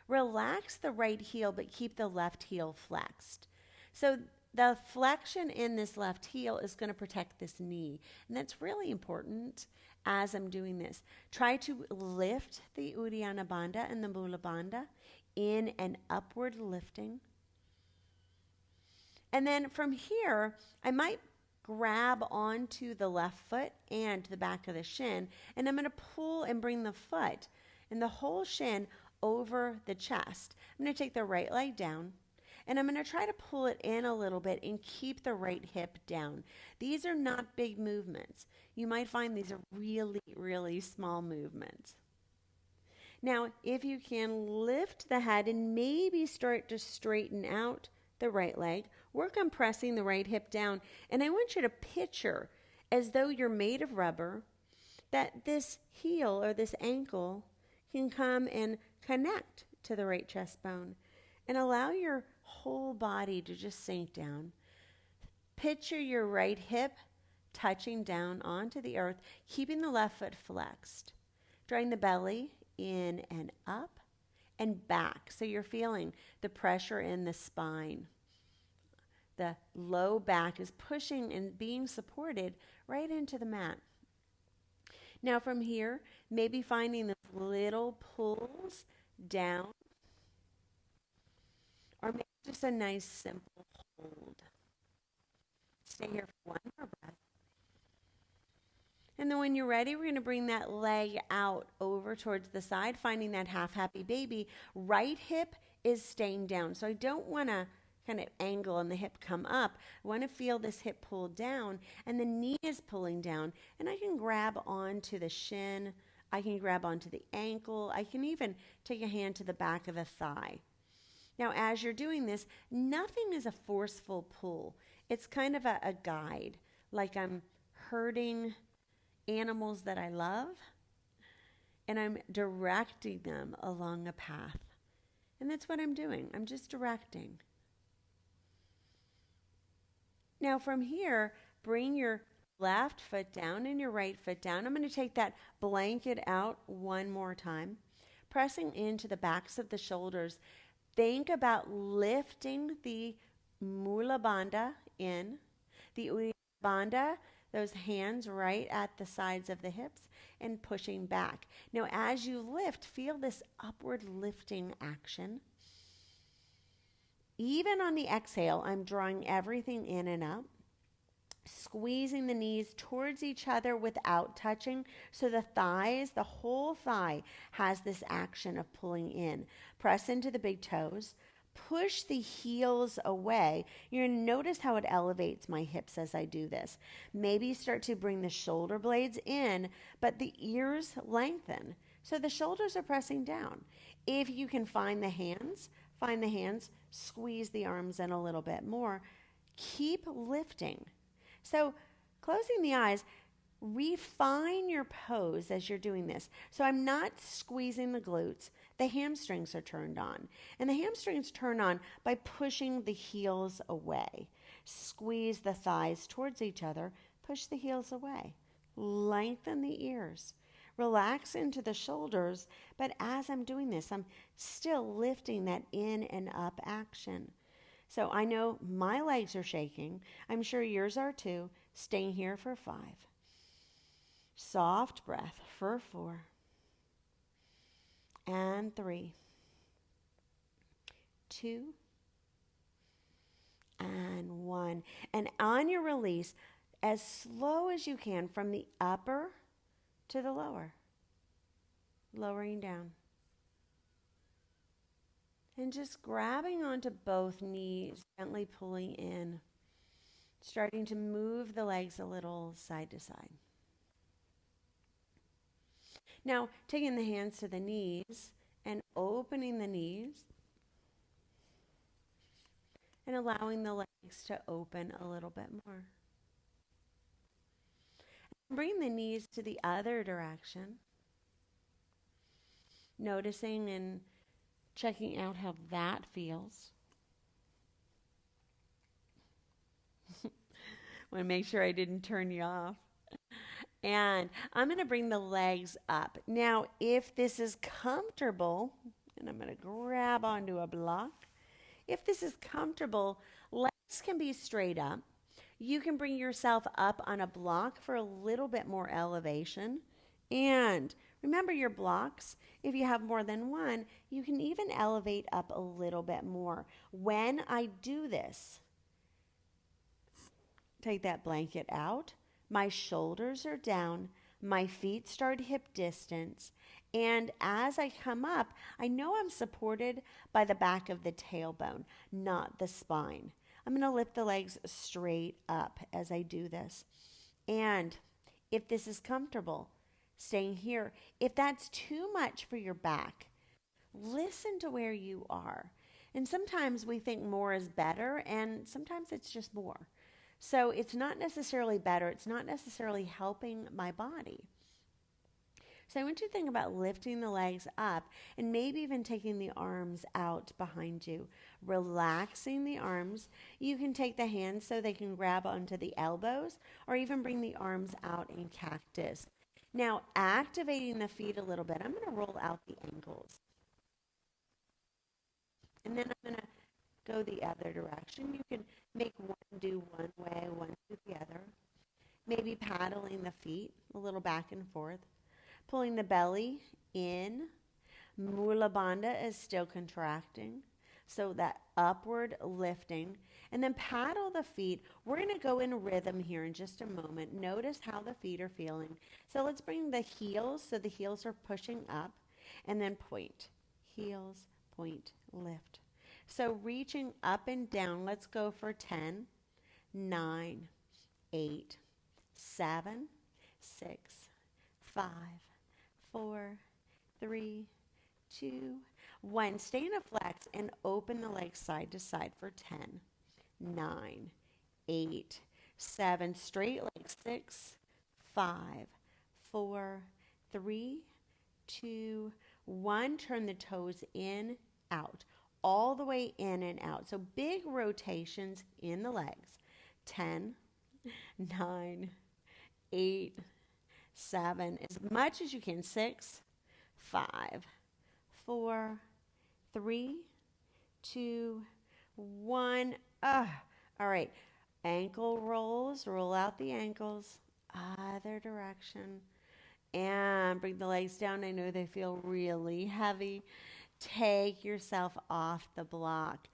Relax the right heel, but keep the left heel flexed. So the flexion in this left heel is going to protect this knee. And that's really important as I'm doing this. Try to lift the Uddiyana Bandha and the Mula Bandha in an upward lifting. And then from here, I might grab onto the left foot and the back of the shin, and I'm going to pull and bring the foot and the whole shin over the chest. I'm going to take the right leg down, and I'm going to try to pull it in a little bit and keep the right hip down. These are not big movements. You might find these are really, really small movements. Now, if you can lift the head and maybe start to straighten out the right leg, work on pressing the right hip down. And I want you to picture, as though you're made of rubber, that this heel or this ankle can come and connect to the right chest bone and allow your whole body to just sink down. Picture your right hip touching down onto the earth, keeping the left foot flexed. Drawing the belly in and up and back. So you're feeling the pressure in the spine. The low back is pushing and being supported right into the mat. Now from here, maybe finding the little pulls down, or maybe just a nice simple hold. Stay here for one more breath. And then when you're ready, we're going to bring that leg out over towards the side, finding that half happy baby. Right hip is staying down. So I don't want to kind of angle and the hip come up. I want to feel this hip pull down, and the knee is pulling down. And I can grab onto the shin. I can grab onto the ankle. I can even take a hand to the back of the thigh. Now, as you're doing this, nothing is a forceful pull. It's kind of a guide, like I'm herding animals that I love, and I'm directing them along a path. And that's what I'm doing. I'm just directing. Now from here, bring your left foot down and your right foot down. I'm going to take that blanket out one more time, pressing into the backs of the shoulders. Think about lifting the Mula Bandha in, the Uddiyana Bandha, those hands right at the sides of the hips, and pushing back. Now, as you lift, feel this upward lifting action. Even on the exhale, I'm drawing everything in and up, squeezing the knees towards each other without touching. So the thighs, the whole thigh has this action of pulling in. Press into the big toes. Push the heels away. You're going to notice how it elevates my hips as I do this. Maybe start to bring the shoulder blades in, but the ears lengthen. So the shoulders are pressing down. If you can find the hands, squeeze the arms in a little bit more. Keep lifting. So closing the eyes, refine your pose as you're doing this. So I'm not squeezing the glutes. The hamstrings are turned on. And the hamstrings turn on by pushing the heels away. Squeeze the thighs towards each other. Push the heels away. Lengthen the ears. Relax into the shoulders. But as I'm doing this, I'm still lifting that in and up action. So I know my legs are shaking. I'm sure yours are too. Staying here for 5. Soft breath for 4. And 3. 2. And 1. And on your release, as slow as you can from the upper to the lower. Lowering down. And just grabbing onto both knees, gently pulling in, starting to move the legs a little side to side. Now, taking the hands to the knees and opening the knees and allowing the legs to open a little bit more. Bring the knees to the other direction, noticing and checking out how that feels. Want to make sure I didn't turn you off. And I'm going to bring the legs up. Now, if this is comfortable, and I'm going to grab onto a block. If this is comfortable, legs can be straight up. You can bring yourself up on a block for a little bit more elevation. And remember your blocks. If you have more than one, you can even elevate up a little bit more. When I do this, take that blanket out. My shoulders are down. My feet start hip distance. And as I come up, I know I'm supported by the back of the tailbone, not the spine. I'm going to lift the legs straight up as I do this. And if this is comfortable, staying here. If that's too much for your back, listen to where you are. And sometimes we think more is better, and sometimes it's just more. So it's not necessarily better. It's not necessarily helping my body. So I want you to think about lifting the legs up and maybe even taking the arms out behind you. Relaxing the arms. You can take the hands so they can grab onto the elbows or even bring the arms out in cactus. Now, activating the feet a little bit. I'm going to roll out the ankles. And then I'm going to go the other direction. You can make one do one way, one do the other. Maybe paddling the feet a little back and forth. Pulling the belly in. Mula Bandha is still contracting. So that upward lifting. And then paddle the feet. We're going to go in rhythm here in just a moment. Notice how the feet are feeling. So let's bring the heels so the heels are pushing up. And then point. Heels, point, lift. So reaching up and down, let's go for 10, 9, 8, 7, 6, 5, 4, 3, 2, 1. Stay in a flex and open the legs side to side for 10, 9, 8, 7. Straight legs, 6, 5, 4, 3, 2, 1. Turn the toes in, out. All the way in and out. So big rotations in the legs. 10, 9, 8, 7. As much as you can. 6, 5, 4, 3, 2, 1. All right. Ankle rolls. Roll out the ankles. Other direction. And bring the legs down. I know they feel really heavy. Take yourself off the block.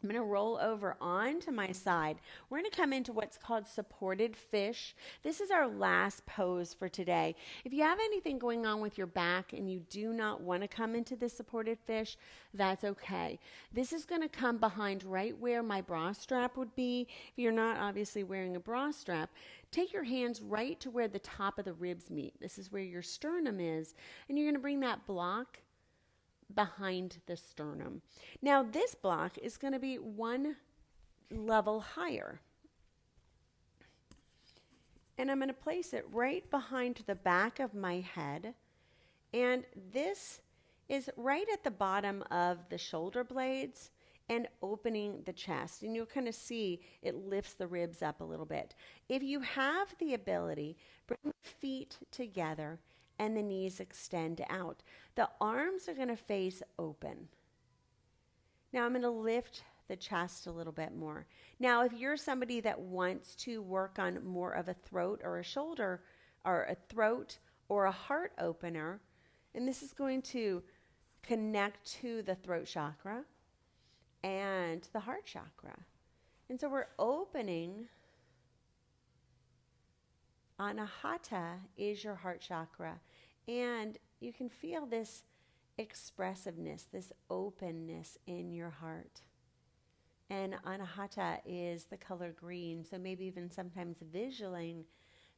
I'm going to roll over onto my side. We're going to come into what's called supported fish. This is our last pose for today. If you have anything going on with your back and you do not want to come into this supported fish, that's okay. This is going to come behind right where my bra strap would be. If you're not obviously wearing a bra strap, take your hands right to where the top of the ribs meet. This is where your sternum is, and you're going to bring that block behind the sternum. Now this block is going to be one level higher. And I'm going to place it right behind the back of my head. And this is right at the bottom of the shoulder blades and opening the chest. And you'll kind of see it lifts the ribs up a little bit. If you have the ability, bring the feet together and the knees extend out. The arms are going to face open. Now I'm going to lift the chest a little bit more. Now, if you're somebody that wants to work on more of a throat or a shoulder or a throat or a heart opener, and this is going to connect to the throat chakra and the heart chakra. And so we're opening. Anahata is your heart chakra, and you can feel this expressiveness, this openness in your heart. And Anahata is the color green, so maybe even sometimes visualizing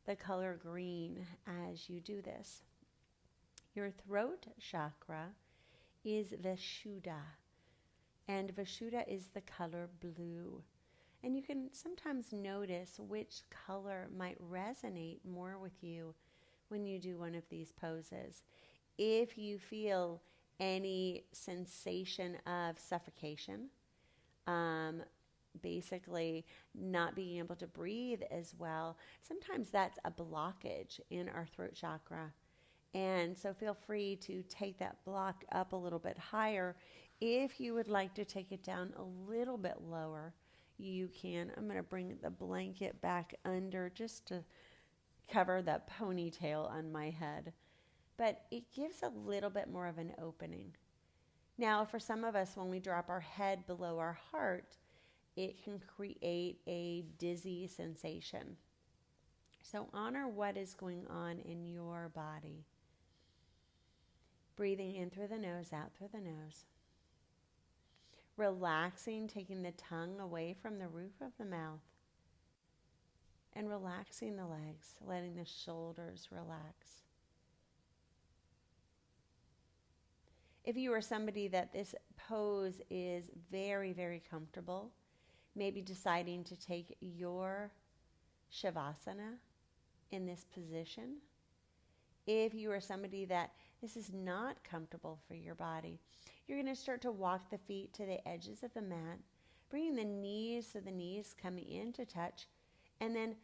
the color green as you do this. Your throat chakra is Vishuddha, and Vishuddha is the color blue. And you can sometimes notice which color might resonate more with you when you do one of these poses. If you feel any sensation of suffocation, basically not being able to breathe as well, sometimes that's a blockage in our throat chakra. And so feel free to take that block up a little bit higher. If you would like to take it down a little bit lower, you can. I'm going to bring the blanket back under just to cover that ponytail on my head. But it gives a little bit more of an opening. Now, for some of us, when we drop our head below our heart, it can create a dizzy sensation. So honor what is going on in your body. Breathing in through the nose, out through the nose. Relaxing, taking the tongue away from the roof of the mouth. And relaxing the legs, letting the shoulders relax. If you are somebody that this pose is very, very comfortable, maybe deciding to take your Shavasana in this position. If you are somebody that this is not comfortable for your body, you're going to start to walk the feet to the edges of the mat, bringing the knees so the knees come in to touch, and then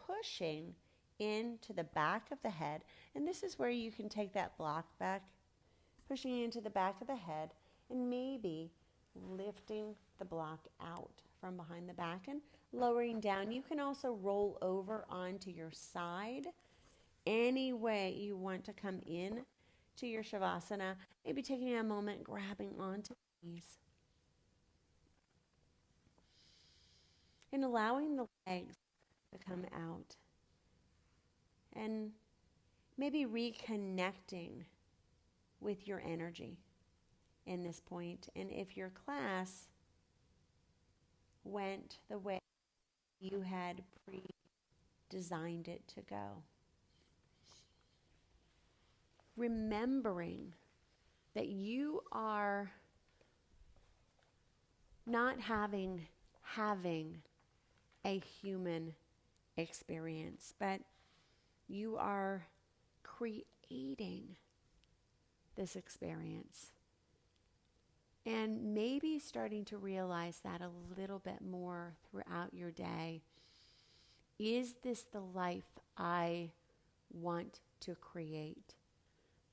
pushing into the back of the head. And this is where you can take that block back, pushing into the back of the head, and maybe lifting the block out from behind the back and lowering down. You can also roll over onto your side any way you want to come in to your Shavasana, maybe taking a moment, grabbing onto the knees. And allowing the legs to come out. And maybe reconnecting with your energy in this point. And if your class went the way you had pre-designed it to go, remembering that you are not having a human experience, but you are creating this experience. And maybe starting to realize that a little bit more throughout your day. Is this the life I want to create?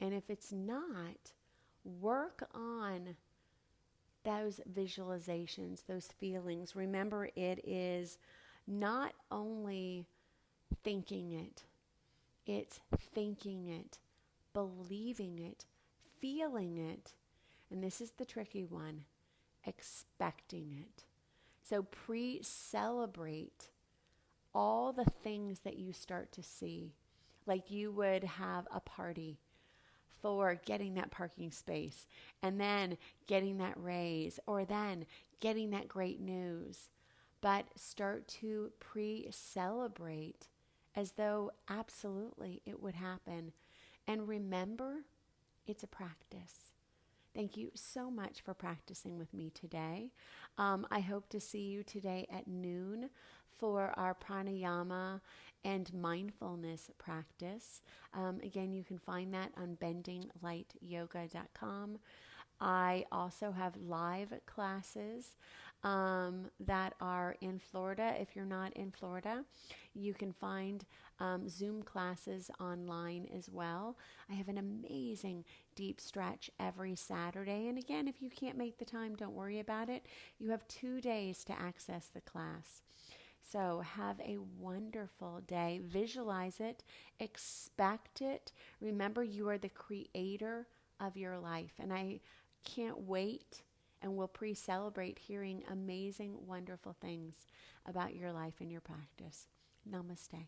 And if it's not, work on those visualizations, those feelings. Remember, it is not only thinking it, it's thinking it, believing it, feeling it, and this is the tricky one, expecting it. So pre-celebrate all the things that you start to see, like you would have a party for getting that parking space, and then getting that raise, or then getting that great news. But start to pre-celebrate as though absolutely it would happen. And remember, it's a practice. Thank you so much for practicing with me today. I hope to see you today at noon for our pranayama and mindfulness practice. Again, you can find that on bendinglightyoga.com. I also have live classes that are in Florida. If you're not in Florida, you can find Zoom classes online as well. I have an amazing deep stretch every Saturday. And again, if you can't make the time, don't worry about it. You have 2 days to access the class. So have a wonderful day. Visualize it. Expect it. Remember, you are the creator of your life. And I can't wait, and we'll pre-celebrate hearing amazing, wonderful things about your life and your practice. Namaste.